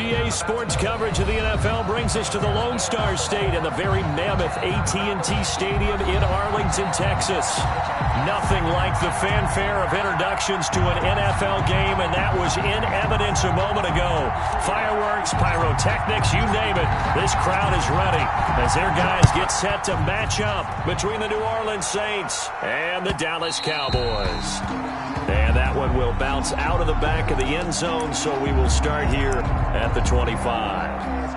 EA Sports coverage of the NFL brings us to the Lone Star State and the very mammoth AT&T Stadium in Arlington, Texas. Nothing like the fanfare of introductions to an NFL game, and that was in evidence a moment ago. Fireworks, pyrotechnics, you name it. This crowd is ready as their guys get set to match up between the New Orleans Saints and the Dallas Cowboys. And that one will bounce out of the back of the end zone, so we will start here at the 25.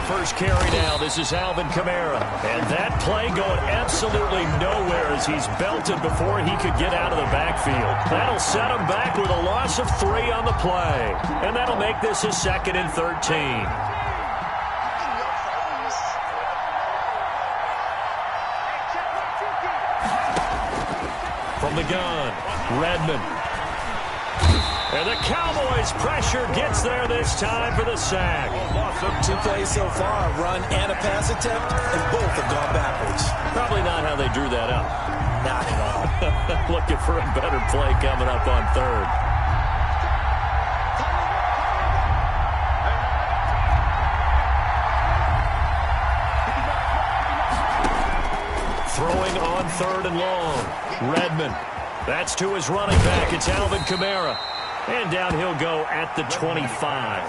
First carry now. This is Alvin Kamara. And that play going absolutely nowhere as he's belted before he could get out of the backfield. That'll set him back with a loss of 3 on the play. And that'll make this a 2nd and 13. From the gun, Redmond. And the Cowboys' pressure gets there this time for the sack. Loss of 2 plays so far, a run and a pass attempt, and both have gone backwards. Probably not how they drew that up. Not at all. Looking for a better play coming up on 3rd. Throwing on 3rd and long. Redmond. That's to his running back. It's Alvin Kamara. And down he'll go at the 25.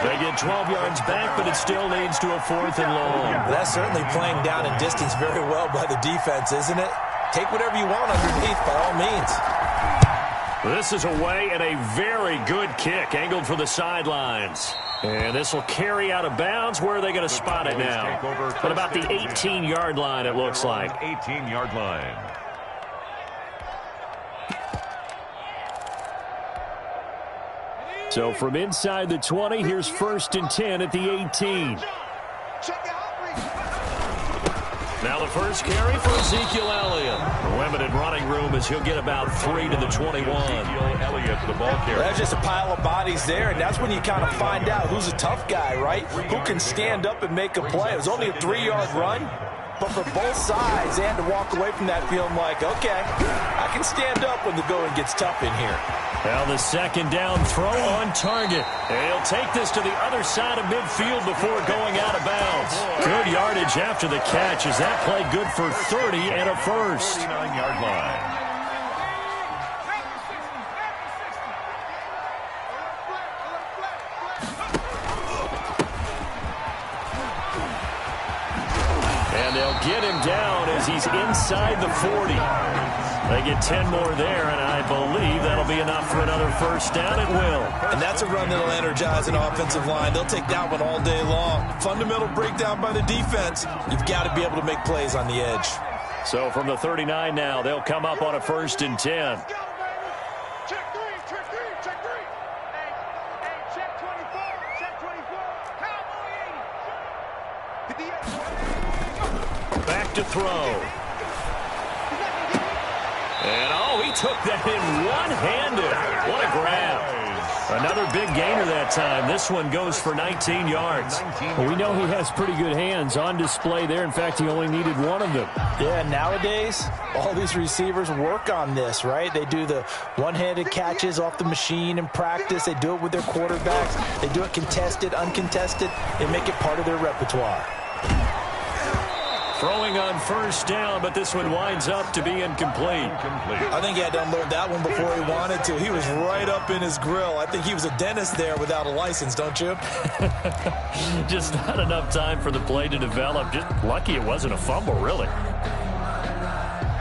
They get 12 yards back, but it still leads to a 4th and long. That's certainly playing down in distance very well by the defense, isn't it? Take whatever you want underneath by all means. This is away and a very good kick angled for the sidelines. And this will carry out of bounds. Where are they going to spot it now? But about the 18-yard line, it looks like. 18-yard line. So from inside the 20, here's 1st and 10 at the 18. Now the first carry for Ezekiel Elliott. Limited running room as he'll get about 3 to the 21. Ezekiel Elliott, the ball carrier. That's just a pile of bodies there, and that's when you kind of find out who's a tough guy, right? Who can stand up and make a play. It was only a 3-yard run, but for both sides, and to walk away from that feeling like, okay, I can stand up when the going gets tough in here. Well, the 2nd down throw on target. And he'll take this to the other side of midfield before going out of bounds. Good yardage after the catch. Is that play good for 30 and a first? 39-yard line. And they'll get him down as he's inside the 40. They get 10 more there, and I believe that'll be enough for another first down. It will. And that's a run that'll energize an offensive line. They'll take that one all day long. Fundamental breakdown by the defense. You've got to be able to make plays on the edge. So from the 39 now, they'll come up on a 1st and 10. Check 3, check 3, check 3. Hey, check 24, check 24. Cowboy 80. Back to throw. And, oh, he took that in one-handed. What a grab. Another big gainer that time. This one goes for 19 yards. Well, we know he has pretty good hands on display there. In fact, he only needed one of them. Yeah, nowadays, all these receivers work on this, right? They do the one-handed catches off the machine in practice. They do it with their quarterbacks. They do it contested, uncontested. They make it part of their repertoire. Throwing on 1st down, but this one winds up to be incomplete. I think he had to unload that one before he wanted to. He was right up in his grill. I think he was a dentist there without a license, don't you? Just not enough time for the play to develop. Just lucky it wasn't a fumble, really.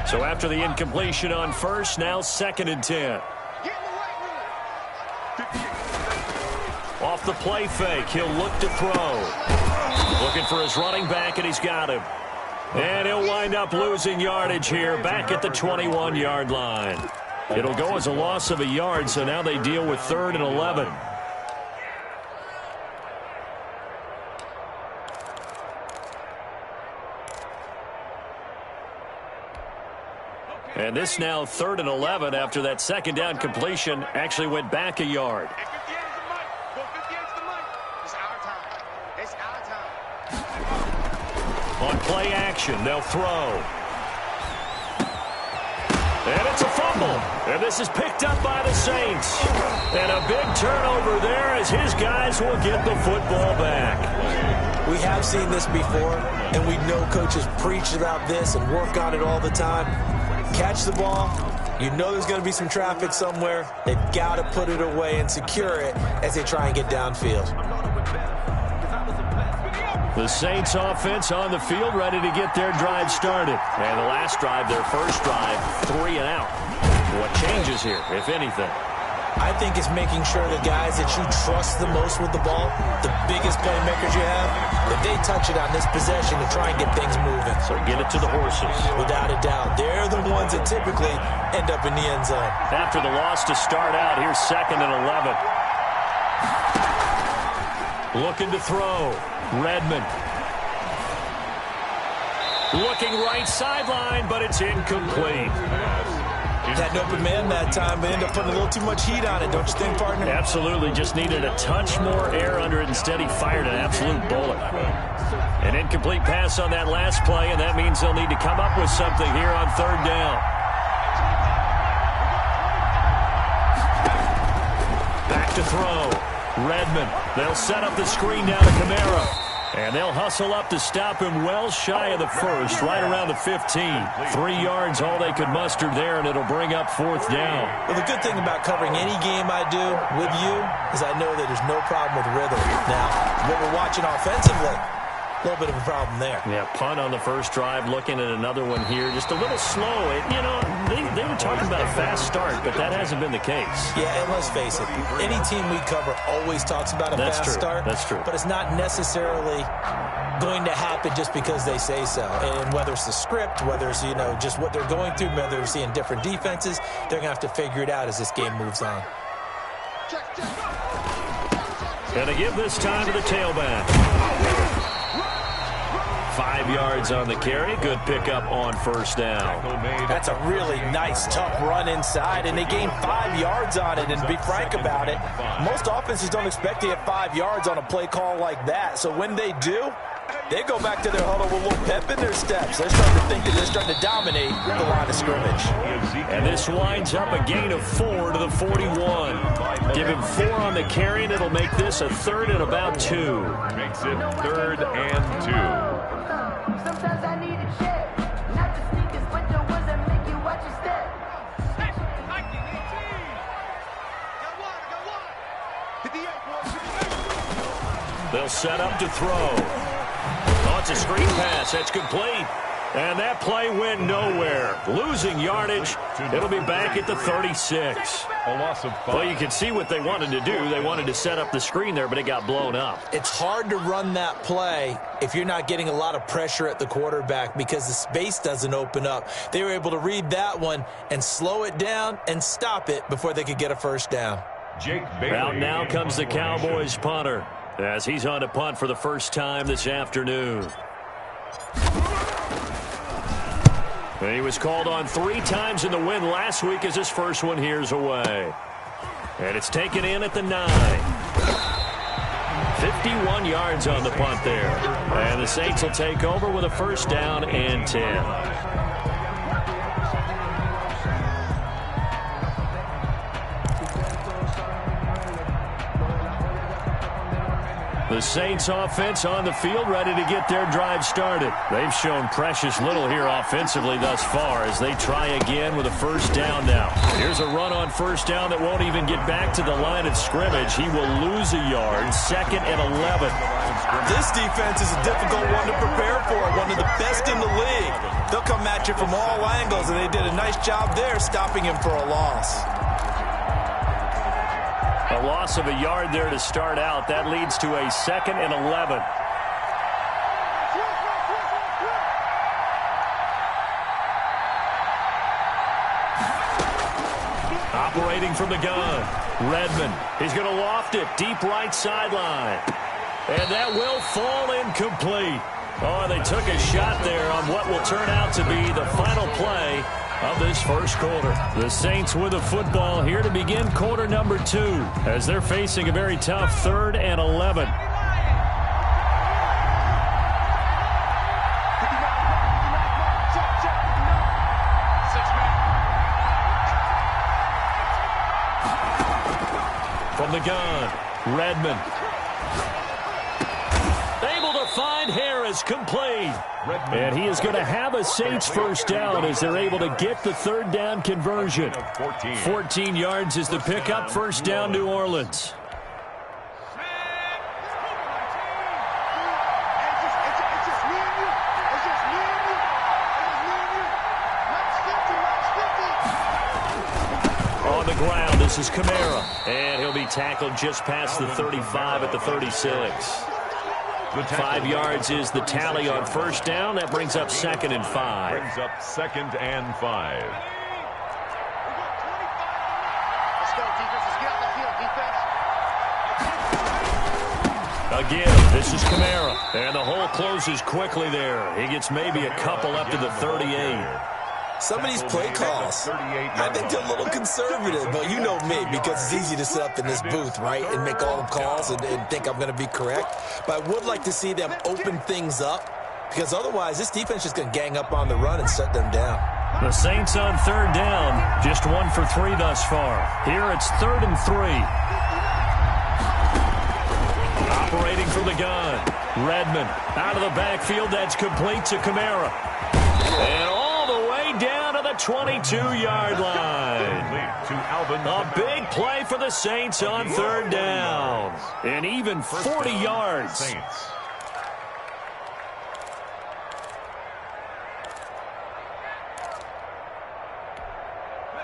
So after the incompletion on 1st, now 2nd and 10. Off the play fake, he'll look to throw. Looking for his running back, and he's got him. And he'll wind up losing yardage here back at the 21-yard line. It'll go as a loss of a yard, so now they deal with 3rd and 11. And this now 3rd and 11 after that second down completion actually went back a yard. Hey, 58's the money. Go 58's the money. It's our time. It's our time. On play action, they'll throw. And it's a fumble. And this is picked up by the Saints. And a big turnover there as his guys will get the football back. We have seen this before, and we know coaches preach about this and work on it all the time. Catch the ball. You know there's going to be some traffic somewhere. They've got to put it away and secure it as they try and get downfield. The Saints offense on the field, ready to get their drive started. And the last drive, their first drive, 3 and out. What changes here, if anything? I think it's making sure the guys that you trust the most with the ball, the biggest playmakers you have, that they touch it on this possession to try and get things moving. So get it to the horses. Without a doubt. They're the ones that typically end up in the end zone. After the loss to start out, here's 2nd and 11. Looking to throw. Redmond. Looking right sideline, but it's incomplete. Had an open man that time, but ended up putting a little too much heat on it, don't you think, partner? Absolutely. Just needed a touch more air under it. Instead, he fired an absolute bullet. An incomplete pass on that last play, and that means they'll need to come up with something here on 3rd down. Back to throw. Redmond. They'll set up the screen down to Kamara. And they'll hustle up to stop him well shy of the first, right around the 15. 3 yards, all they could muster there, and it'll bring up 4th down. Well, the good thing about covering any game I do with you is I know that there's no problem with rhythm. Now, what we're watching offensively, a little bit of a problem there. Yeah, punt on the first drive, looking at another one here. Just a little slow. You know, they were talking about a fast start, but that hasn't been the case. Yeah, and let's face it, any team we cover always talks about a fast start. That's true. But it's not necessarily going to happen just because they say so. And whether it's the script, whether it's, you know, just what they're going through, whether they're seeing different defenses, they're going to have to figure it out as this game moves on. Going to give this time to the tailback. 5 yards on the carry. Good pickup on 1st down. That's a really nice, tough run inside, and they gained 5 yards on it. And to be frank about it, most offenses don't expect to get 5 yards on a play call like that. So when they do, they go back to their huddle with a little pep in their steps. They're starting to think that they're starting to dominate the line of scrimmage. And this winds up a gain of 4 to the 41. Give him 4 on the carry, and it'll make this a 3rd and about 2. Makes it 3rd and 2. Sometimes I need a check, not the sneakers, but the ones that make you watch your step. They'll set up to throw. Oh, it's a screen pass. That's complete. And that play went nowhere. Losing yardage. It'll be back at the 36. A loss of 5. Well, you can see what they wanted to do. They wanted to set up the screen there, but it got blown up. It's hard to run that play if you're not getting a lot of pressure at the quarterback because the space doesn't open up. They were able to read that one and slow it down and stop it before they could get a 1st down. Jake Bailey. Out now comes the Cowboys punter as he's on to punt for the first time this afternoon. He was called on 3 times in the win last week as his first one here's away. And it's taken in at the 9. 51 yards on the punt there. And the Saints will take over with a 1st down and 10. The Saints offense on the field ready to get their drive started. They've shown precious little here offensively thus far as they try again with a 1st down now. Here's a run on 1st down that won't even get back to the line of scrimmage. He will lose a yard. 2nd and 11. This defense is a difficult one to prepare for, one of the best in the league. They'll come at you from all angles, and they did a nice job there stopping him for a loss. A loss of a yard there to start out. That leads to a 2nd and 11. Operating from the gun. Redmond. He's going to loft it deep right sideline. And that will fall incomplete. Oh, they took a shot there on what will turn out to be the final play of this first quarter. The Saints with the football here to begin quarter number 2 as they're facing a very tough 3rd and 11. From the gun, Redmond. Able to find Harris, complete. And he is going to have a Saints first down as they're able to get the 3rd down conversion. 14 yards is the pickup, first down New Orleans. On the ground, this is Kamara. And he'll be tackled just past the 35 at the 36. 5 yards is the tally on first down. That brings up 2nd and 5. Brings up 2nd and 5. Let's go, defense. Let's get out the field, defense. Again, this is Kamara. And the hole closes quickly there. He gets maybe a couple up to the 38. Some of these play calls, I think they're a little conservative, but you know me, because it's easy to sit up in this booth, right, and make all the calls and think I'm going to be correct. But I would like to see them open things up, because otherwise this defense is going to gang up on the run and shut them down. The Saints on 3rd down, just 1 for 3 thus far. Here it's 3rd and 3. Operating from the gun, Redmond out of the backfield. That's complete to Kamara. And all the way down to the 22-yard line. A big play for the Saints on 3rd down. And even 40 yards.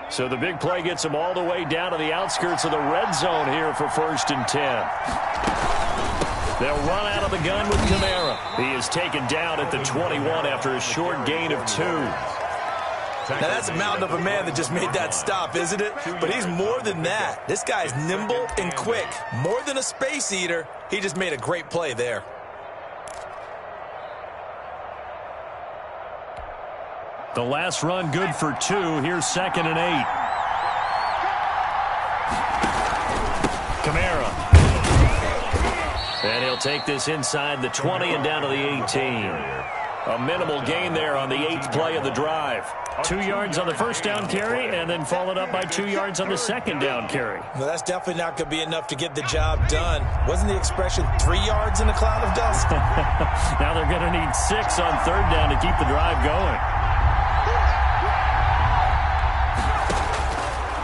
So the big play gets them all the way down to the outskirts of the red zone here for 1st and 10. They'll run out of the gun with Kamara. He is taken down at the 21 after a short gain of 2. Now, that's a mountain of a man that just made that stop, isn't it? But he's more than that. This guy's nimble and quick. More than a space eater. He just made a great play there. The last run good for 2. Here's 2nd and 8. Kamara. And he'll take this inside the 20 and down to the 18. A minimal gain there on the 8th play of the drive. 2 yards on the first down carry and then followed up by 2 yards on the second down carry. Well, that's definitely not going to be enough to get the job done. Wasn't the expression 3 yards in a cloud of dust? Now they're going to need 6 on 3rd down to keep the drive going.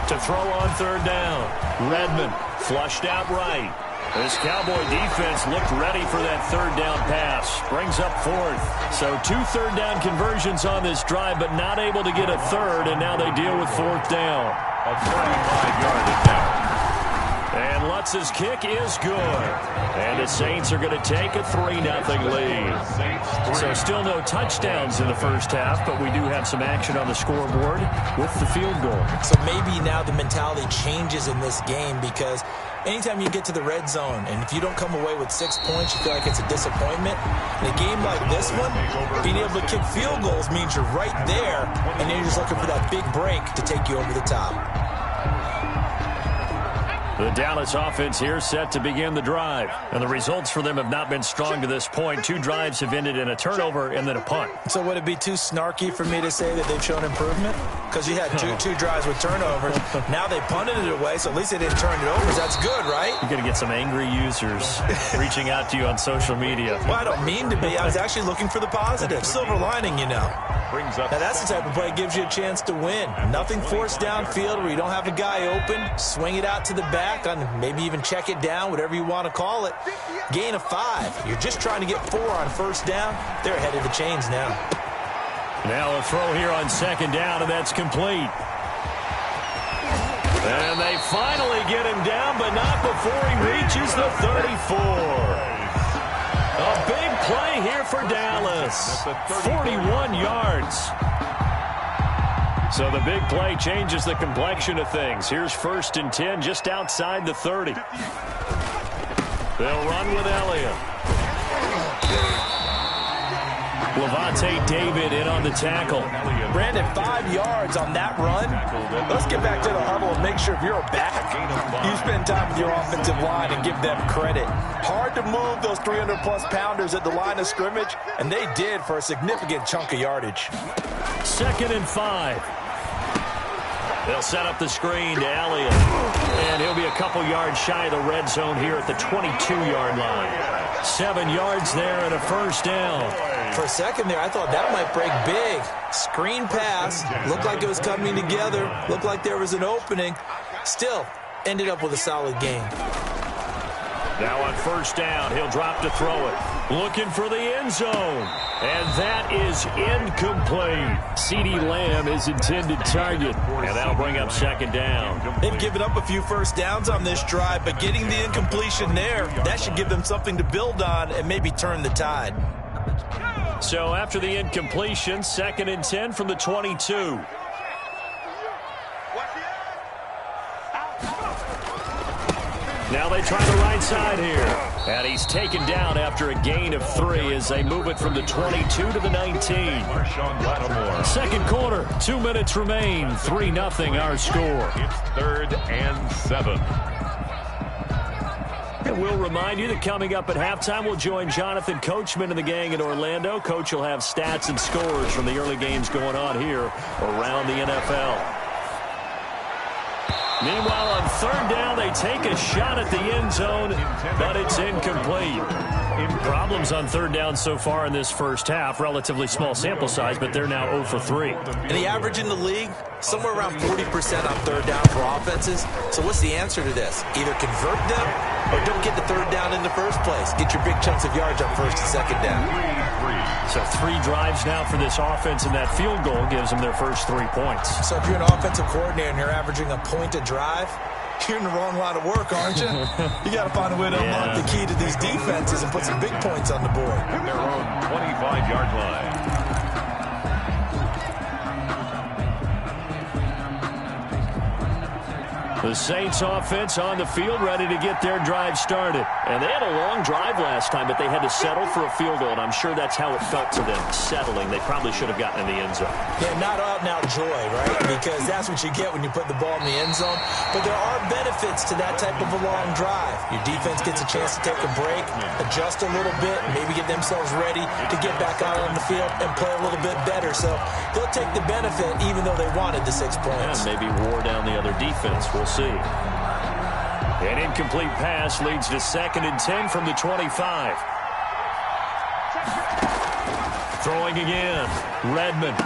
To throw on 3rd down, Redmond flushed out right. This Cowboy defense looked ready for that 3rd down pass. Brings up 4th. So 2 3rd down conversions on this drive, but not able to get a 3rd, and now they deal with 4th down. A 35-yard attempt. And Lutz's kick is good. And the Saints are going to take a 3-0 lead. So still no touchdowns in the first half, but we do have some action on the scoreboard with the field goal. So maybe now the mentality changes in this game, because anytime you get to the red zone and if you don't come away with 6 points, you feel like it's a disappointment. In a game like this one, being able to kick field goals means you're right there, and then you're just looking for that big break to take you over the top. The Dallas offense here set to begin the drive. And the results for them have not been strong to this point. 2 drives have ended in a turnover and then a punt. So would it be too snarky for me to say that they've shown improvement? Because you had two drives with turnovers. Now they punted it away, so at least they didn't turn it over. That's good, right? You're going to get some angry users reaching out to you on social media. Well, I don't mean to be. I was actually looking for the positive. Silver lining, you know. Now that's the type of play that gives you a chance to win. Nothing forced downfield where you don't have a guy open. Swing it out to the back, on maybe even check it down, whatever you want to call it. Gain of 5. You're just trying to get 4 on first down. They're ahead of the chains now. Now a throw here on 2nd down, and that's complete. And they finally get him down, but not before he reaches the 34. A big play here for Dallas. 41 yards. So the big play changes the complexion of things. Here's 1st and 10 just outside the 30. They'll run with Elliott. Levante David in on the tackle. Brandon, 5 yards on that run. Let's get back to the huddle and make sure if you're a back, you spend time with your offensive line and give them credit. Hard to move those 300-plus pounders at the line of scrimmage, and they did for a significant chunk of yardage. 2nd and 5. They'll set up the screen to Elliott. And he'll be a couple yards shy of the red zone here at the 22-yard line. 7 yards there and a first down. For a second there, I thought that might break big. Screen pass. Looked like it was coming together. Looked like there was an opening. Still, ended up with a solid game. Now on first down, he'll drop to throw it. Looking for the end zone. And that is incomplete. CeeDee Lamb is intended target. And that'll bring up 2nd down. They've given up a few first downs on this drive, but getting the incompletion there, that should give them something to build on and maybe turn the tide. So after the incompletion, 2nd and 10 from the 22. Now they try the right side here. And he's taken down after a gain of 3 as they move it from the 22 to the 19. Second quarter, 2 minutes remain. 3-0 our score. It's 3rd and 7. And we'll remind you that coming up at halftime, we'll join Jonathan Coachman and the gang in Orlando. Coach will have stats and scores from the early games going on here around the NFL. Meanwhile, on 3rd down, they take a shot at the end zone, but it's incomplete. Problems on 3rd down so far in this first half. Relatively small sample size, but they're now 0 for 3. And the average in the league, somewhere around 40% on 3rd down for offenses. So what's the answer to this? Either convert them or don't get the 3rd down in the first place. Get your big chunks of yards on 1st and 2nd down. So 3 drives now for this offense, and that field goal gives them their first 3 points. So if you're an offensive coordinator and you're averaging a point a drive, you're in the wrong line of work, aren't you? You got to find a way to unlock the key to these defenses and put some big points on the board. Their own 25-yard line. The Saints offense on the field ready to get their drive started. And they had a long drive last time, but they had to settle for a field goal, and I'm sure that's how it felt to them, settling. They probably should have gotten in the end zone. Yeah, not out-and-out joy, right? Because that's what you get when you put the ball in the end zone. But there are benefits to that type of a long drive. Your defense gets a chance to take a break, adjust a little bit, maybe get themselves ready to get back out on the field and play a little bit better. So they'll take the benefit even though they wanted the 6 points. Yeah, maybe wore down the other defense. We'll see. An incomplete pass leads to 2nd and 10 from the 25. Throwing again. Redmond.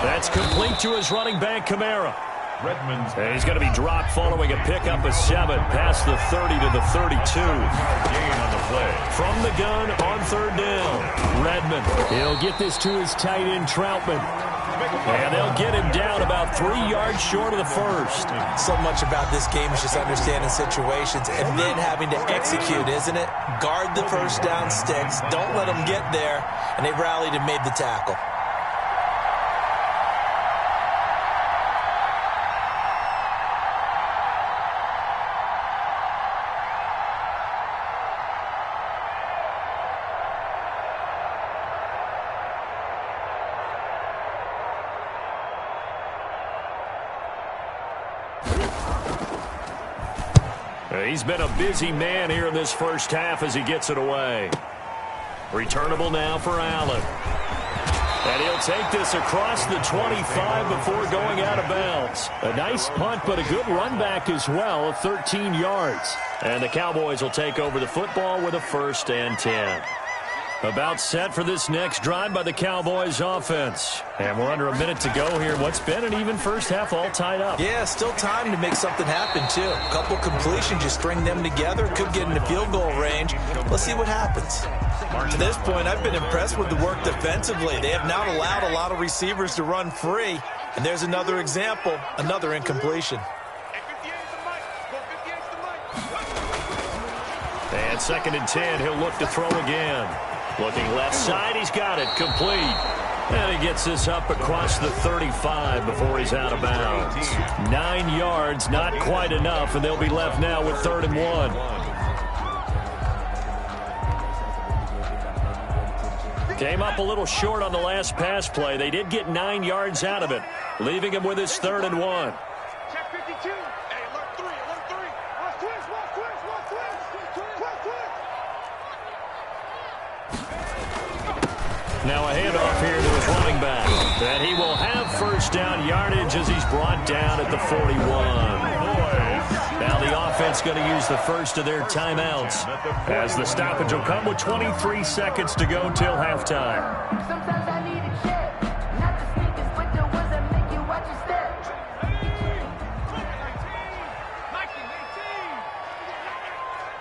That's complete to his running back, Kamara. And he's going to be dropped following a pickup of 7 past the 30 to the 32. Gain on the play. From the gun on 3rd down. Redmond. He'll get this to his tight end, Troutman. And they'll get him down about 3 yards short of the first. So much about this game is just understanding situations and then having to execute, isn't it? Guard the first down sticks. Don't let them get there. And they rallied and made the tackle. He's been a busy man here in this first half as he gets it away. Returnable now for Allen. And he'll take this across the 25 before going out of bounds. A nice punt, but a good run back as well of 13 yards. And the Cowboys will take over the football with a 1st and 10. About set for this next drive by the Cowboys offense. And we're under a minute to go here. What's been an even first half all tied up. Yeah, still time to make something happen, too. A couple completions, you string them together, could get into field goal range. Let's see what happens. To this point, I've been impressed with the work defensively. They have not allowed a lot of receivers to run free. And there's another example, another incompletion. And 2nd and 10, he'll look to throw again. Looking left side, he's got it, complete. And he gets this up across the 35 before he's out of bounds. 9 yards, not quite enough, and they'll be left now with 3rd and 1. Came up a little short on the last pass play. They did get 9 yards out of it, leaving him with his 3rd and 1. Check 52. Hey, alert 3, alert 3. Watch twist, watch twist, watch twist. Twist, twist. Now a handoff here to his running back. And he will have first down yardage as he's brought down at the 41. Now the offense going to use the first of their timeouts, as the stoppage will come with 23 seconds to go till halftime. Sometimes I need a check. Not the sneakers, but the ones that make you watch your step.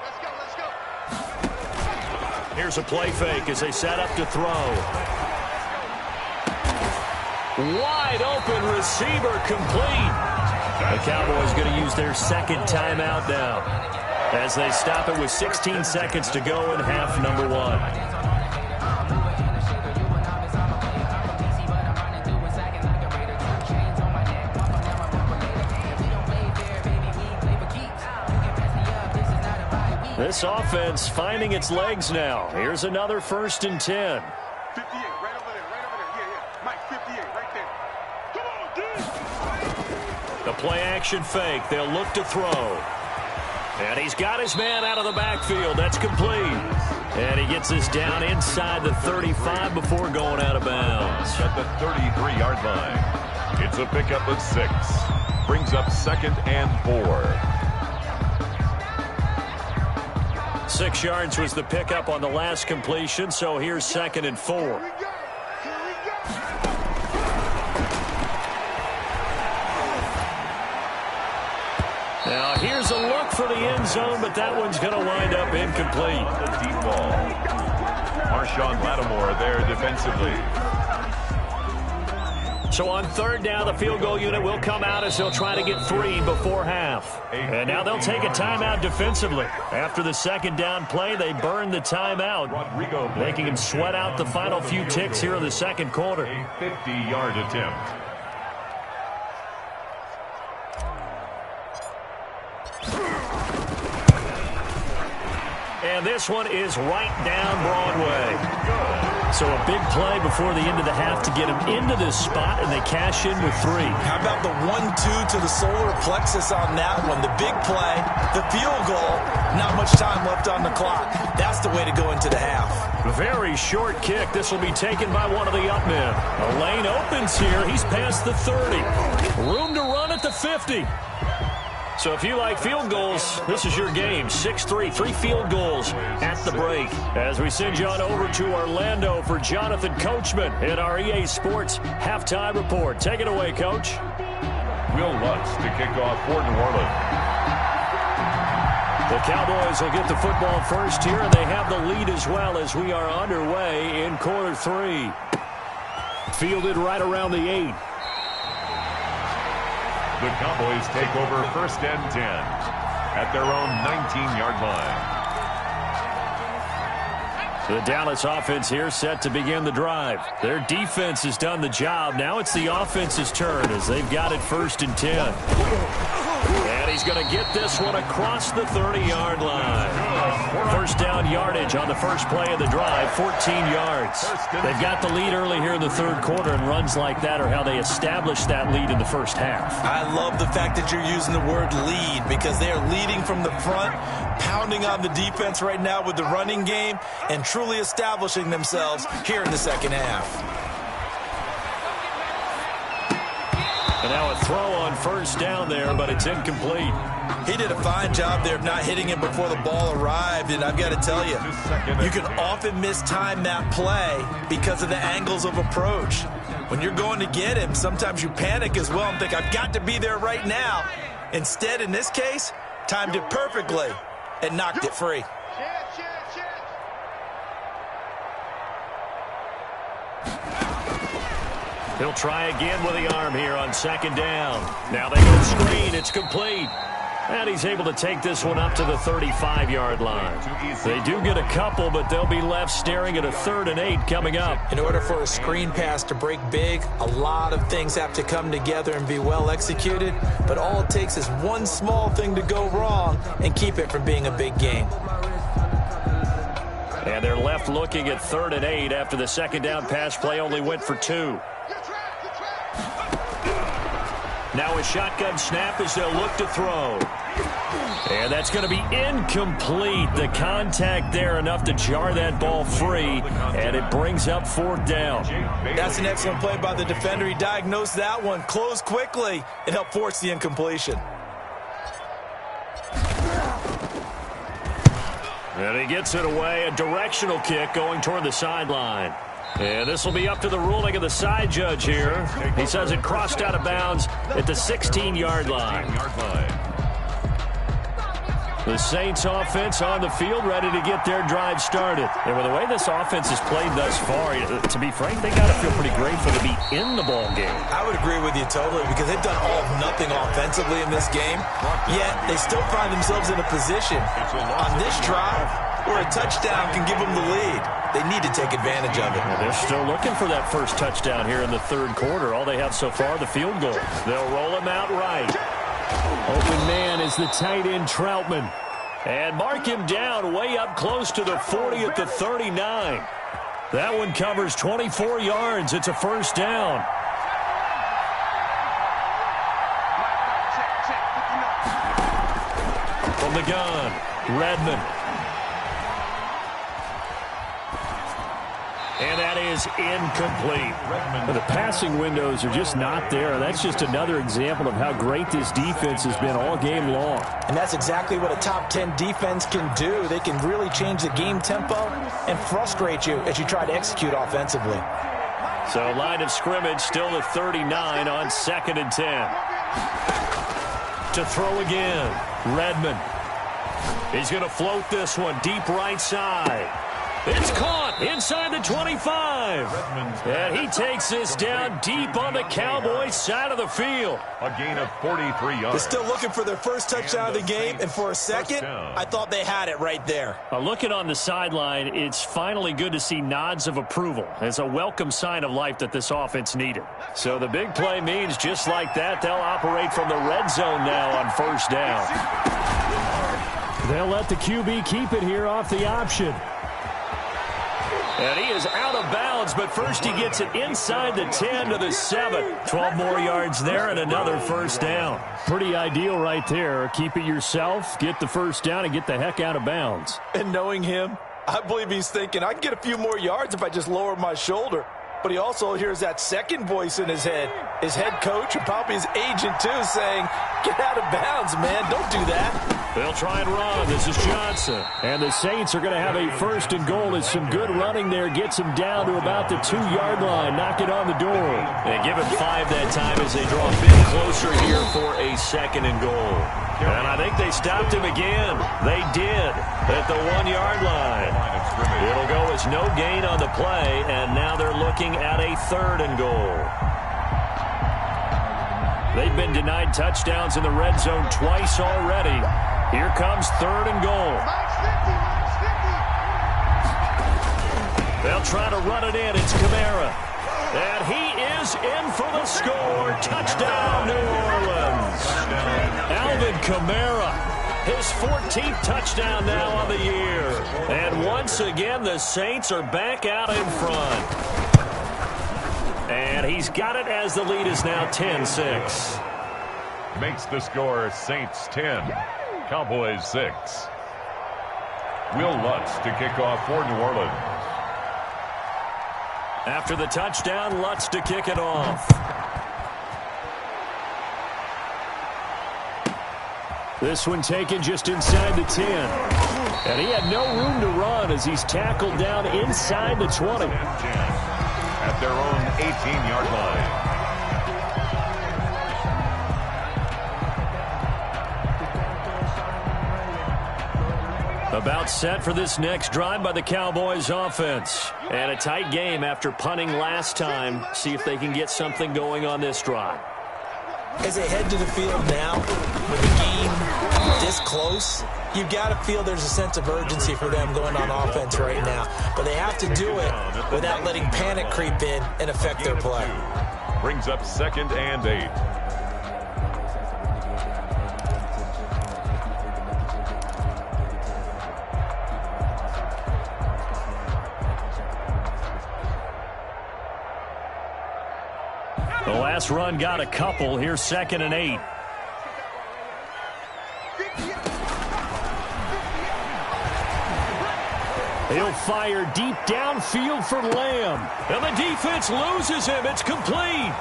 Let's go. Here's a play fake as they set up to throw. Wide open receiver complete. The Cowboys going to use their 2nd timeout now, as they stop it with 16 seconds to go in half number 1. This offense finding its legs now. Here's another 1st and 10. 58, right over there, Yeah. Mike, 58, right there. Come on, dude. The play action fake. They'll look to throw. And he's got his man out of the backfield. That's complete. And he gets this down inside the 35 before going out of bounds. At the 33-yard line. It's a pickup of 6. Brings up 2nd and 4. 6 yards was the pickup on the last completion, so here's 2nd and 4. Here we go. Now here's a look for the end zone, but that one's going to wind up incomplete. The deep ball. Marshawn Lattimore there defensively. So on 3rd down, the field goal unit will come out as they'll try to get 3 before half. And now they'll take a timeout defensively. After the 2nd down play, they burn the timeout, making him sweat out the final few ticks here in the 2nd quarter. A 50-yard attempt. And this one is right down Broadway. So a big play before the end of the half to get him into this spot, and they cash in with 3. How about the 1-2 to the solar plexus on that one? The big play, the field goal, not much time left on the clock. That's the way to go into the half. Very short kick. This will be taken by one of the up men. A lane opens here. He's past the 30. Room to run at the 50. So if you like field goals, this is your game. 6-3, 3 field goals at the break. As we send you on over to Orlando for Jonathan Coachman in our EA Sports Halftime Report. Take it away, Coach. Will Lutz to kick off for New Orleans. The Cowboys will get the football first here, and they have the lead as well as we are underway in quarter 3. Fielded right around the 8. The Cowboys take over 1st and 10 at their own 19-yard line. The Dallas offense here set to begin the drive. Their defense has done the job. Now it's the offense's turn as they've got it 1st and 10. And he's going to get this one across the 30-yard line. 1st down yardage on the first play of the drive, 14 yards. They've got the lead early here in the 3rd quarter, and runs like that are how they establish that lead in the first half. I love the fact that you're using the word lead, because they are leading from the front, pounding on the defense right now with the running game, and truly establishing themselves here in the 2nd half. And now a throw on 1st down there, but it's incomplete. He did a fine job there of not hitting him before the ball arrived, and I've got to tell you, you can often mistime that play because of the angles of approach. When you're going to get him, sometimes you panic as well and think, I've got to be there right now. Instead, in this case, timed it perfectly and knocked it free. He'll try again with the arm here on 2nd down. Now they go screen. It's complete. And he's able to take this one up to the 35-yard line. They do get a couple, but they'll be left staring at a 3rd and 8 coming up. In order for a screen pass to break big, a lot of things have to come together and be well executed. But all it takes is one small thing to go wrong and keep it from being a big game. And they're left looking at 3rd and 8 after the second down pass play only went for 2. Now a shotgun snap as they'll look to throw. And that's going to be incomplete. The contact there enough to jar that ball free, and it brings up 4th down. That's an excellent play by the defender. He diagnosed that one, closed quickly, and helped force the incompletion. And he gets it away, a directional kick going toward the sideline. And this will be up to the ruling of the side judge here. He says it crossed out of bounds at the 16-yard line. The Saints offense on the field ready to get their drive started. And with the way this offense has played thus far, to be frank, they got to feel pretty grateful to be in the ball game. I would agree with you totally because they've done all of nothing offensively in this game, yet they still find themselves in a position on this drive where a touchdown can give them the lead. They need to take advantage of it. They're still looking for that first touchdown here in the 3rd quarter. All they have so far, the field goal. They'll roll him out right. Open man is the tight end Troutman. And mark him down way up close to the 40 at the 39. That one covers 24 yards. It's a first down. From the gun, Redmond. And that is incomplete. The passing windows are just not there. That's just another example of how great this defense has been all game long. And that's exactly what a top 10 defense can do. They can really change the game tempo and frustrate you as you try to execute offensively. So line of scrimmage still the 39 on 2nd and 10. To throw again, Redmond. He's going to float this one deep right side. It's caught inside the 25. And he takes this down deep on the Cowboys' side of the field. A gain of 43 yards. They're still looking for their first touchdown of the game, and for a second, I thought they had it right there. Looking on the sideline, it's finally good to see nods of approval. It's a welcome sign of life that this offense needed. So the big play means just like that, they'll operate from the red zone now on first down. They'll let the QB keep it here off the option. And he is out of bounds, but first he gets it inside the 10 to the 7. 12 more yards there and another first down. Pretty ideal right there. Keep it yourself, get the first down, and get the heck out of bounds. And knowing him, I believe he's thinking, I can get a few more yards if I just lower my shoulder. But he also hears that second voice in his head coach, and probably his agent too, saying, get out of bounds, man. Don't do that. They'll try and run. This is Johnson. And the Saints are going to have a first and goal as some good running there gets him down to about the 2-yard line. Knock it on the door. They give him 5 that time as they draw a bit closer here for a 2nd and goal. And I think they stopped him again. They did at the 1-yard line. It'll go as no gain on the play, and now they're looking at a 3rd and goal. They've been denied touchdowns in the red zone twice already. Here comes 3rd and goal. They'll try to run it in. It's Kamara. And he is in for the score. Touchdown, New Orleans. Alvin Kamara, his 14th touchdown now on the year. And once again, the Saints are back out in front. And he's got it as the lead is now 10-6. Makes the score Saints 10, Cowboys 6. Will Lutz to kick off for New Orleans. After the touchdown, Lutz to kick it off. This one taken just inside the 10. And he had no room to run as he's tackled down inside the 20. At their own 18-yard line. About set for this next drive by the Cowboys offense. And a tight game after punting last time. See if they can get something going on this drive. As they head to the field now, with the game this close, you've got to feel there's a sense of urgency for them going on offense right now. But they have to do it without letting panic creep in and affect their play. Brings up 2nd and 8. The last run got a couple. Here's 2nd and 8. He'll fire deep downfield for Lamb. And the defense loses him. It's complete.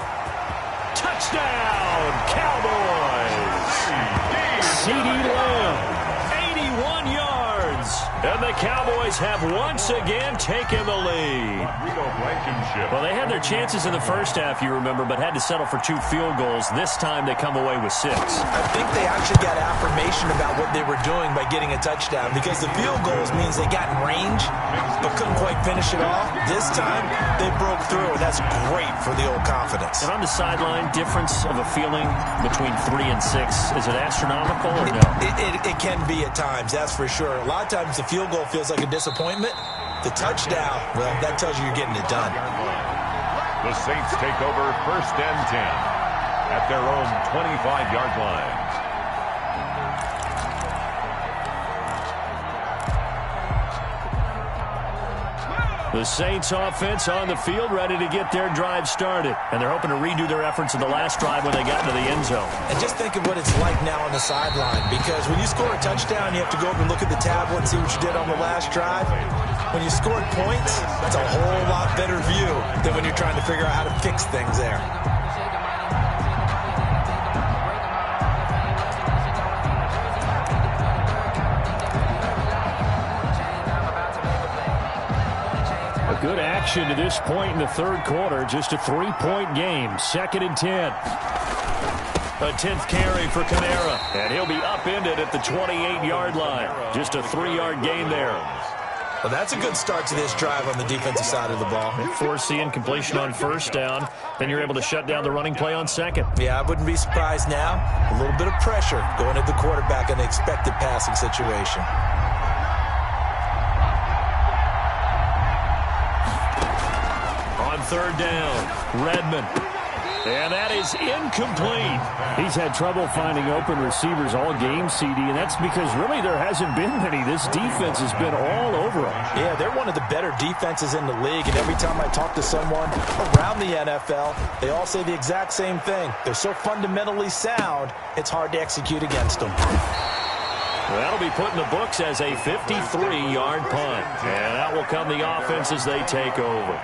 Touchdown, Cowboys. CeeDee Lamb, 81 yards. And the Cowboys have once again taken the lead. Well, they had their chances in the first half, you remember, but had to settle for 2 field goals. This time they come away with 6. I think they actually got affirmation about what they were doing by getting a touchdown, because the field goals means they got in range but couldn't quite finish it off. This time they broke through, and that's great for the old confidence. And on the sideline, difference of a feeling between 3 and 6, is it astronomical or no? It can be at times, that's for sure. A lot of times the field goal feels like a disappointment. The touchdown, well, that tells you you're getting it done. The Saints take over 1st and 10 at their own 25-yard line. The Saints offense on the field, ready to get their drive started. And they're hoping to redo their efforts in the last drive when they got into the end zone. And just think of what it's like now on the sideline, because when you score a touchdown, you have to go over and look at the tablet and see what you did on the last drive. When you scored points, it's a whole lot better view than when you're trying to figure out how to fix things there. Good action to this point in the third quarter. Just a 3-point game. 2nd and 10. A 10th carry for Kamara. And he'll be upended at the 28-yard line. Just a 3-yard gain there. Well, that's a good start to this drive on the defensive side of the ball. Force the incompletion on 1st down. Then you're able to shut down the running play on 2nd. Yeah, I wouldn't be surprised now. A little bit of pressure going at the quarterback in the expected passing situation. On 3rd down, Redmond. And that is incomplete. He's had trouble finding open receivers all game, CD, and that's because really there hasn't been many. This defense has been all over them. Yeah, they're one of the better defenses in the league, and every time I talk to someone around the NFL, they all say the exact same thing. They're so fundamentally sound, it's hard to execute against them. That'll be put in the books as a 53-yard punt. And out will come the offense as they take over.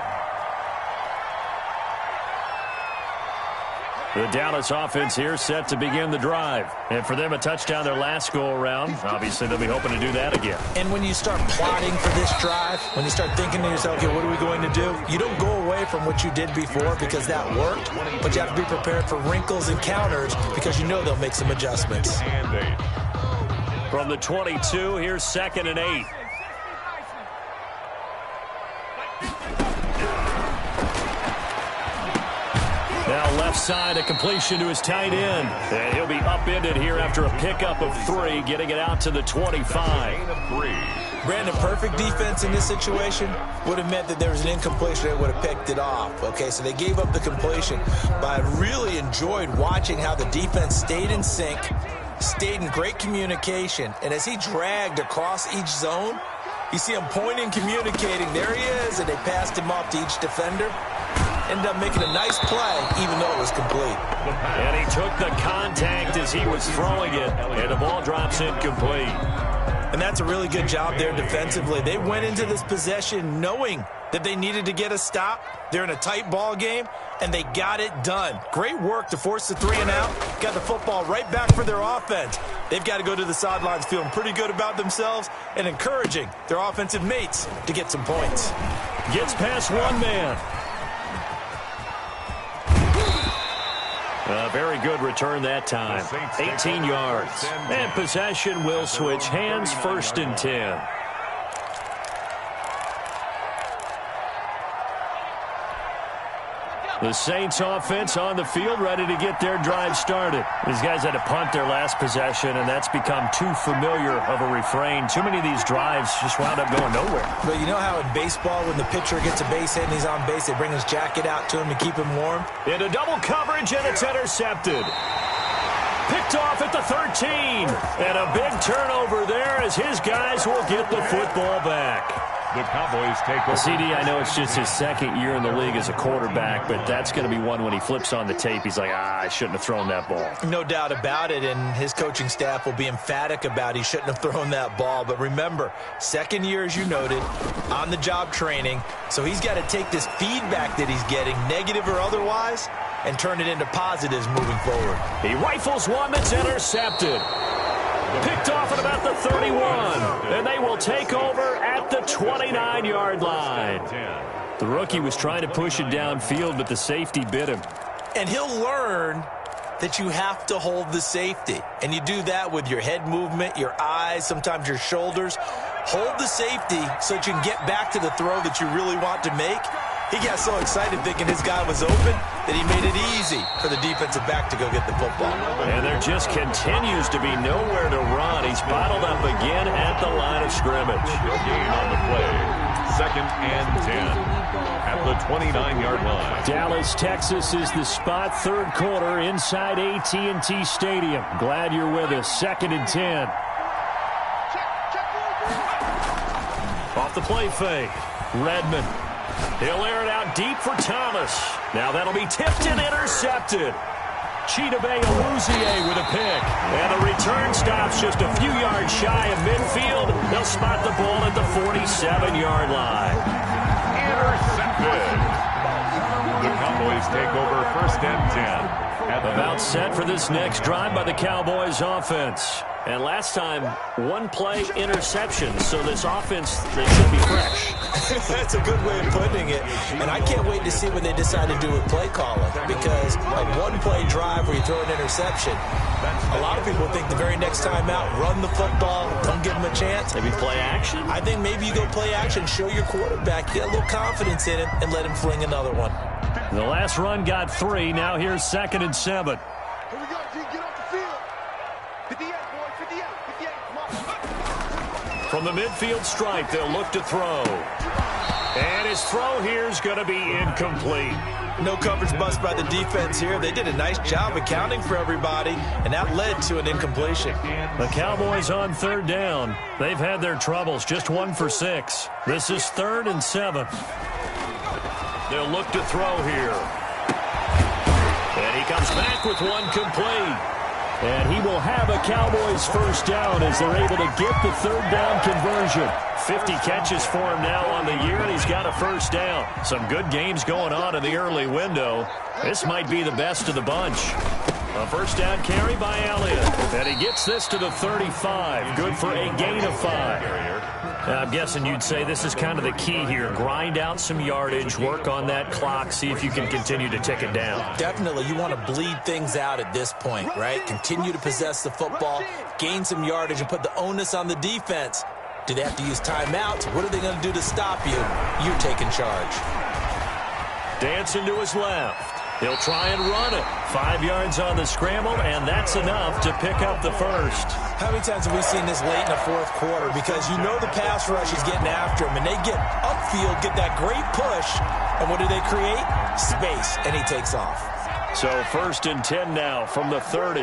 The Dallas offense here set to begin the drive. And for them, a touchdown their last go-around. Obviously, they'll be hoping to do that again. And when you start plotting for this drive, when you start thinking to yourself, okay, what are we going to do? You don't go away from what you did before because that worked, but you have to be prepared for wrinkles and counters because you know they'll make some adjustments. From the 22, here's 2nd and 8. Now left side, a completion to his tight end. And he'll be upended here after a pickup of 3, getting it out to the 25. Brandon, perfect defense in this situation would have meant that there was an incompletion. They would have picked it off. Okay, so they gave up the completion. But I really enjoyed watching how the defense stayed in sync, stayed in great communication. And as he dragged across each zone, you see him pointing, communicating. There he is, and they passed him off to each defender. Ended up making a nice play, even though it was complete. And he took the contact as he was throwing it, and the ball drops incomplete. And that's a really good job there defensively. They went into this possession knowing that they needed to get a stop. They're in a tight ball game, and they got it done. Great work to force the 3 and out. Got the football right back for their offense. They've got to go to the sidelines feeling pretty good about themselves and encouraging their offensive mates to get some points. Gets past one man. A very good return that time. 18 yards. And possession will switch hands, 1st and 10. The Saints offense on the field, ready to get their drive started. These guys had to punt their last possession, and that's become too familiar of a refrain. Too many of these drives just wound up going nowhere. But you know how in baseball, when the pitcher gets a base hit and he's on base, they bring his jacket out to him to keep him warm? Into double coverage, and it's intercepted. Picked off at the 13. And a big turnover there as his guys will get the football back. The Cowboys take over. CD, I know it's just his second year in the league as a quarterback, but that's going to be one when he flips on the tape. He's like, I shouldn't have thrown that ball. No doubt about it, and his coaching staff will be emphatic about he shouldn't have thrown that ball. But remember, second year, as you noted, on-the-job training, so he's got to take this feedback that he's getting, negative or otherwise, and turn it into positives moving forward. He rifles one that's intercepted. Picked off at about the 31, and they will take over at the 29-yard line. The rookie was trying to push it downfield, but the safety bit him. And he'll learn that you have to hold the safety. And you do that with your head movement, your eyes, sometimes your shoulders. Hold the safety so that you can get back to the throw that you really want to make. He got so excited thinking his guy was open that he made it easy for the defensive back to go get the football. And there just continues to be nowhere to run. He's bottled up again at the line of scrimmage. Gain on the play. 2nd and 10 at the 29-yard line. Dallas, Texas is the spot. Third quarter inside AT&T Stadium. Glad you're with us. 2nd and 10. Off the play fake. Redmond. He'll air it out deep for Thomas. Now that'll be tipped and intercepted. Chidobe Awuzie with a pick. And the return stops just a few yards shy of midfield. They'll spot the ball at the 47-yard line. Intercepted. The Cowboys take over 1st and 10. About set for this next drive by the Cowboys offense. And last time, one play interception, so this offense, they should be fresh. That's a good way of putting it. And I can't wait to see what they decide to do with play calling, because a one-play drive where you throw an interception, a lot of people think the very next time out, run the football, don't give them a chance. Maybe play action? I think maybe you go play action, show your quarterback, get a little confidence in him, and let him fling another one. The last run got 3. Now here's 2nd and 7. Here we go, G. Get off the field. 58, boy. 58. 58. Come on. From the midfield stripe, they'll look to throw. And his throw here is going to be incomplete. No coverage bust by the defense here. They did a nice job accounting for everybody, and that led to an incompletion. The Cowboys on 3rd down. They've had their troubles, just 1 for 6. This is 3rd and 7. They'll look to throw here. And he comes back with one complete. And he will have a Cowboys first down as they're able to get the 3rd down conversion. 50 catches for him now on the year, and he's got a first down. Some good games going on in the early window. This might be the best of the bunch. A first down carry by Elliott. And he gets this to the 35. Good for a gain of 5. I'm guessing you'd say this is kind of the key here. Grind out some yardage, work on that clock, see if you can continue to tick it down. Definitely. You want to bleed things out at this point, right? Continue to possess the football, gain some yardage, and put the onus on the defense. Do they have to use timeouts? What are they going to do to stop you? You're taking charge. Dancing to his left. He'll try and run it. 5 yards on the scramble, and that's enough to pick up the first. How many times have we seen this late in the 4th quarter? Because you know the pass rush is getting after him, and they get upfield, get that great push, and what do they create? Space, and he takes off. So 1st and 10 now from the 30.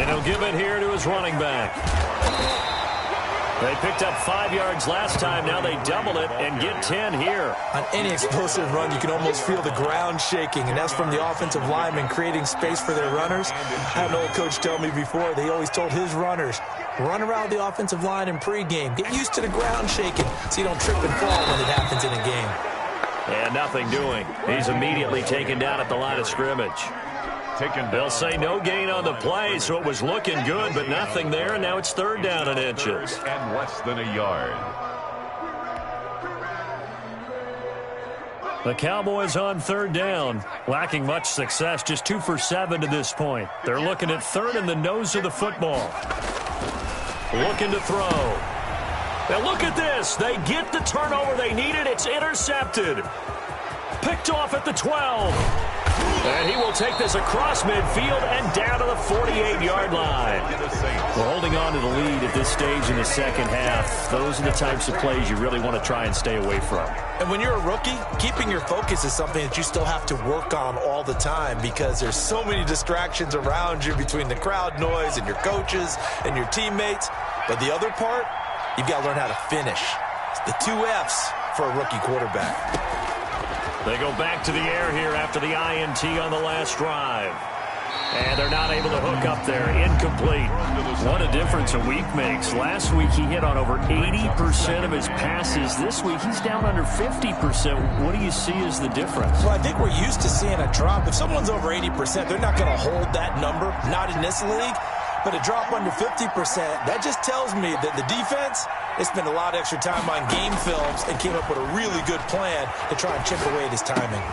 And he'll give it here to his running back. They picked up 5 yards last time. Now they double it and get 10 here. On any explosive run, you can almost feel the ground shaking, and that's from the offensive linemen creating space for their runners. I had an old coach tell me before, they always told his runners, run around the offensive line in pregame. Get used to the ground shaking so you don't trip and fall when it happens in a game. And nothing doing. He's immediately taken down at the line of scrimmage. They'll say no gain on the play, so it was looking good, but nothing there, and now it's 3rd down and inches. And less than a yard. The Cowboys on 3rd down, lacking much success, just 2 for 7 to this point. They're looking at 3rd in the nose of the football. Looking to throw. Now look at this. They get the turnover they needed. It's intercepted. Picked off at the 12. And he will take this across midfield and down to the 48-yard line. We're holding on to the lead at this stage in the second half. Those are the types of plays you really want to try and stay away from. And when you're a rookie, keeping your focus is something that you still have to work on all the time because there's so many distractions around you between the crowd noise and your coaches and your teammates. But the other part, you've got to learn how to finish. It's the 2 F's for a rookie quarterback. They go back to the air here after the INT on the last drive. And they're not able to hook up there. Incomplete. What a difference a week makes. Last week he hit on over 80% of his passes. This week he's down under 50%. What do you see as the difference? Well, I think we're used to seeing a drop. If someone's over 80%, they're not going to hold that number. Not in this league. But a drop under 50%, that just tells me that the defense, they spent a lot of extra time on game films and came up with a really good plan to try and chip away at his timing.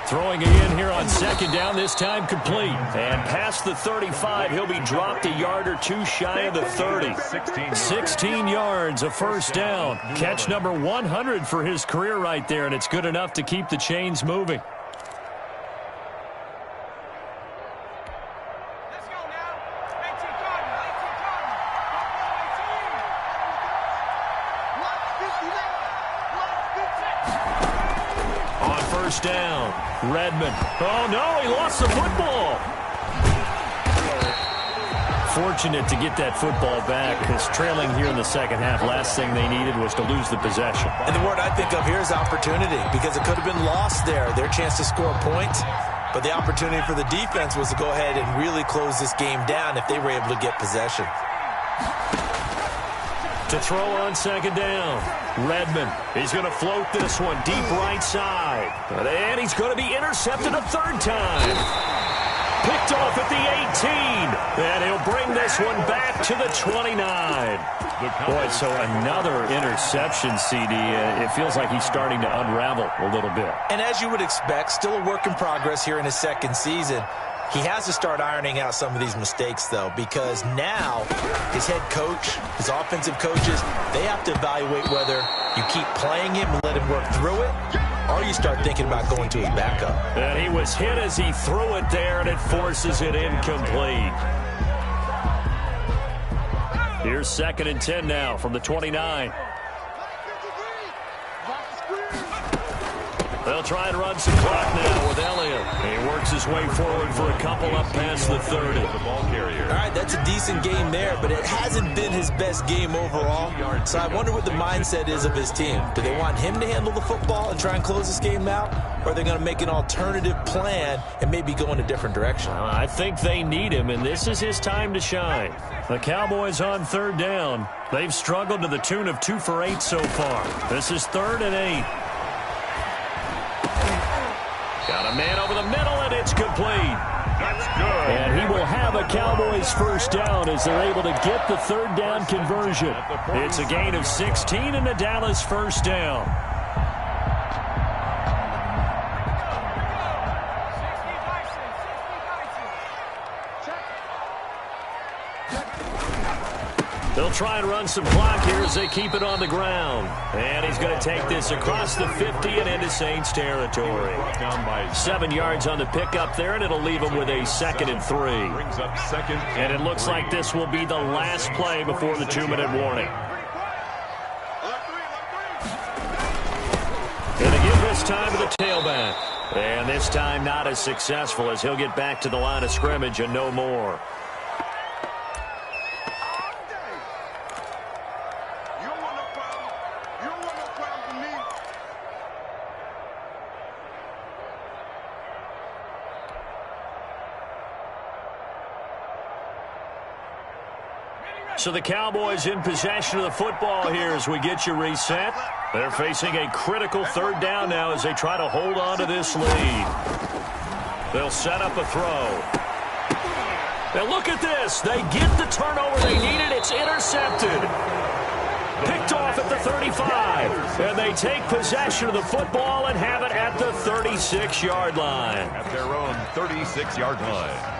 Throwing again here on second down, this time complete. And past the 35, he'll be dropped a yard or two shy of the 30. 16 yards, a first down. Catch number 100 for his career right there, and it's good enough to keep the chains moving. First down, Redmond. Oh, no, he lost the football. Fortunate to get that football back because trailing here in the second half, last thing they needed was to lose the possession. And the word I think of here is opportunity because it could have been lost there, their chance to score points. But the opportunity for the defense was to go ahead and really close this game down if they were able to get possession. To throw on second down, Redmond. He's going to float this one deep right side. And he's going to be intercepted a third time. Picked off at the 18. And he'll bring this one back to the 29. Boy, so another interception, CD. It feels like he's starting to unravel a little bit. And as you would expect, still a work in progress here in his second season. He has to start ironing out some of these mistakes, though, because now his head coach, his offensive coaches, they have to evaluate whether you keep playing him and let him work through it, or you start thinking about going to his backup. And he was hit as he threw it there, and it forces it incomplete. Here's 2nd and 10 now from the 29. They'll try and run some clock now with Elliott. He works his way forward for a couple up past the 30. The ball carrier. All right, that's a decent game there, but it hasn't been his best game overall. So I wonder what the mindset is of his team. Do they want him to handle the football and try and close this game out? Or are they going to make an alternative plan and maybe go in a different direction? I think they need him, and this is his time to shine. The Cowboys on third down. They've struggled to the tune of 2 for 8 so far. This is 3rd and 8. Got a man over the middle, and it's complete. That's good. And he will have a Cowboys first down as they're able to get the third down conversion. It's a gain of 16 and a Dallas first down. They'll try and run some clock here as they keep it on the ground. And he's going to take this across the 50 and into Saints territory. 7 yards on the pickup there, and it'll leave him with a 2nd and 3. Brings up 2nd. And it looks like this will be the last play before the 2-minute warning. And they give this time to the tailback. And this time not as successful as he'll get back to the line of scrimmage and no more. So the Cowboys in possession of the football here as we get you reset. They're facing a critical third down now as they try to hold on to this lead. They'll set up a throw. And look at this. They get the turnover they needed. It's intercepted. Picked off at the 35. And they take possession of the football and have it at the 36-yard line. At their own 36-yard line.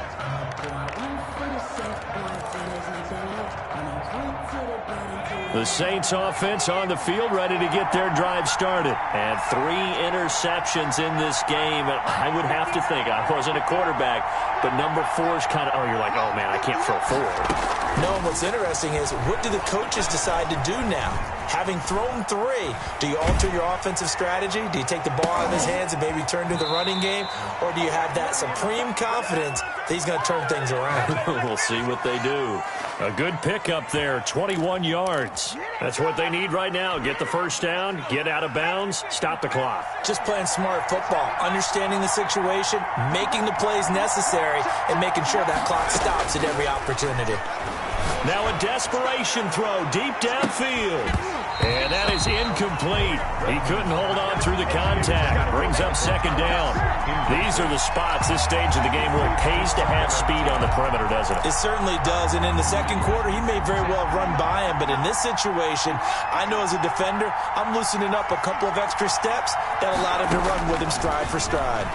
The Saints offense on the field ready to get their drive started. And 3 interceptions in this game. I would have to think, I wasn't a quarterback, but number 4 is kind of, you're like, oh man, I can't throw 4. No, and what's interesting is what do the coaches decide to do now? Having thrown 3, do you alter your offensive strategy? Do you take the ball out of his hands and maybe turn to the running game? Or do you have that supreme confidence that he's going to turn things around? We'll see what they do. A good pickup there, 21 yards. points. That's what they need right now. Get the first down, get out of bounds, stop the clock. Just playing smart football, understanding the situation, making the plays necessary, and making sure that clock stops at every opportunity. Now a desperation throw deep downfield. And that is incomplete. He couldn't hold on through the contact. Brings up second down. These are the spots this stage of the game where it pays to have speed on the perimeter, doesn't it? It certainly does. And in the second quarter, he may very well run by him. But in this situation, I know as a defender, I'm loosening up a couple of extra steps that allowed him to run with him stride for stride.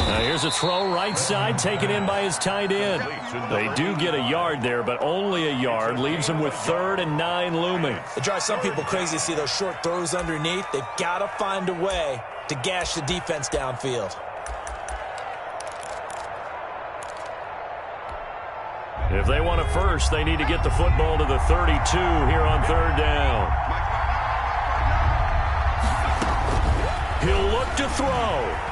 Now here's a throw right side taken in by his tight end. They do get a yard there, but only a yard. Leaves them with 3rd and 9 looming. It drives some people crazy to see those short throws underneath. They've got to find a way to gash the defense downfield. If they want a first, they need to get the football to the 32 here on 3rd down. He'll look to throw.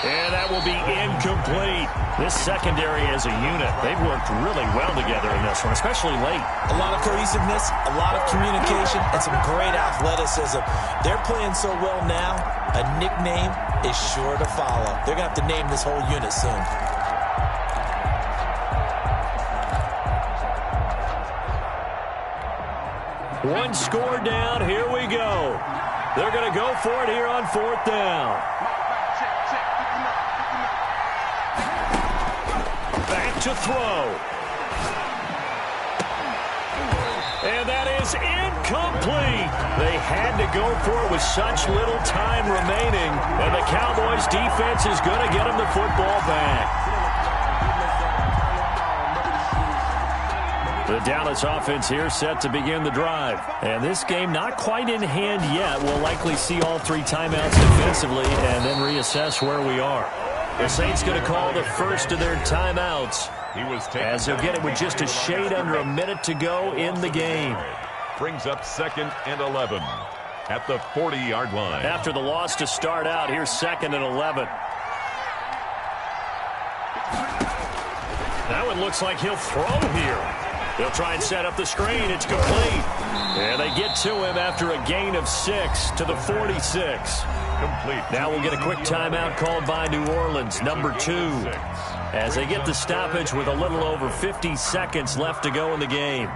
And that will be incomplete. This secondary as a unit, they've worked really well together in this one, especially late. A lot of cohesiveness, a lot of communication, and some great athleticism. They're playing so well now, a nickname is sure to follow. They're going to have to name this whole unit soon. One score down, here we go. They're going to go for it here on 4th down. To throw. And that is incomplete. They had to go for it with such little time remaining. And the Cowboys defense is going to get them the football back. The Dallas offense here set to begin the drive. And this game not quite in hand yet. We'll likely see all 3 timeouts defensively and then reassess where we are. The Saints going to call the first of their timeouts as they'll get it with just a shade under a minute to go in the game. Brings up 2nd and 11 at the 40-yard line. After the loss to start out, here's 2nd and 11. Now it looks like he'll throw here. They'll try and set up the screen. It's complete. And they get to him after a gain of 6 to the 46. Complete. Now we'll get a quick timeout called by New Orleans, number 2, as they get the stoppage with a little over 50 seconds left to go in the game.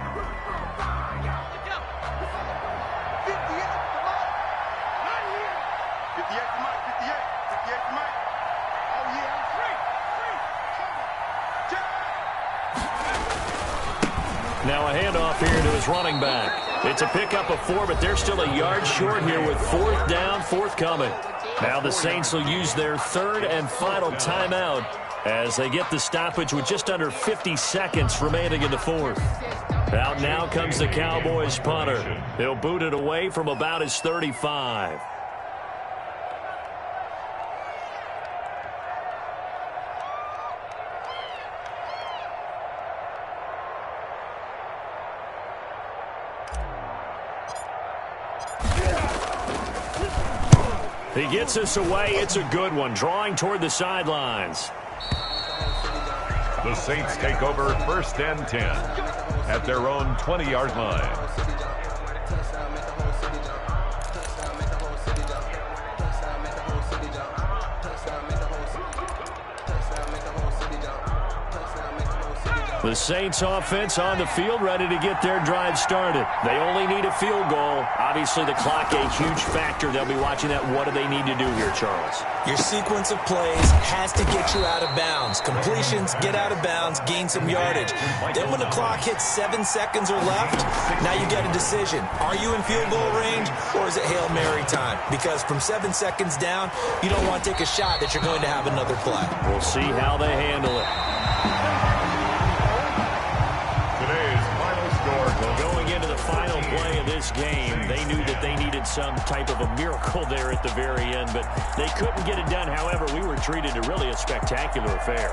Now a handoff here to his running back. It's a pickup of 4, but they're still a yard short here with 4th down, forthcoming. Now the Saints will use their 3rd and final timeout as they get the stoppage with just under 50 seconds remaining in the 4th. Out now comes the Cowboys punter. He'll boot it away from about his 35. He gets us away. It's a good one, drawing toward the sidelines. The Saints take over 1st and 10 at their own 20-yard line. The Saints offense on the field, ready to get their drive started. They only need a field goal. Obviously, the clock a huge factor. They'll be watching that. What do they need to do here, Charles? Your sequence of plays has to get you out of bounds. Completions, get out of bounds, gain some yardage. Then when the clock hits 7 seconds or left, now you get a decision. Are you in field goal range, or is it Hail Mary time? Because from 7 seconds down, you don't want to take a shot that you're going to have another play. We'll see how they handle it. Going into the final play of this game, they knew that they needed some type of a miracle there at the very end, but they couldn't get it done. However, we were treated to really a spectacular affair.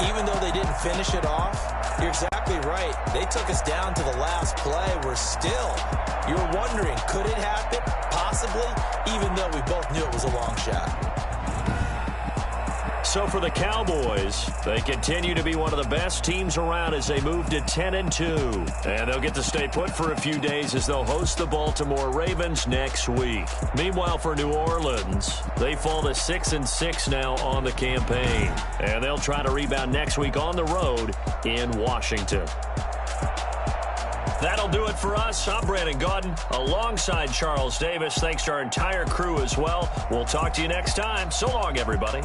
Even though they didn't finish it off, you're exactly right. They took us down to the last play. You're wondering, could it happen? Possibly, even though we both knew it was a long shot. so for the Cowboys, they continue to be one of the best teams around as they move to 10-2. And they'll get to stay put for a few days as they'll host the Baltimore Ravens next week. Meanwhile, for New Orleans, they fall to 6-6 now on the campaign. And they'll try to rebound next week on the road in Washington. That'll do it for us. I'm Brandon Gaudin alongside Charles Davis. Thanks to our entire crew as well. We'll talk to you next time. So long, everybody.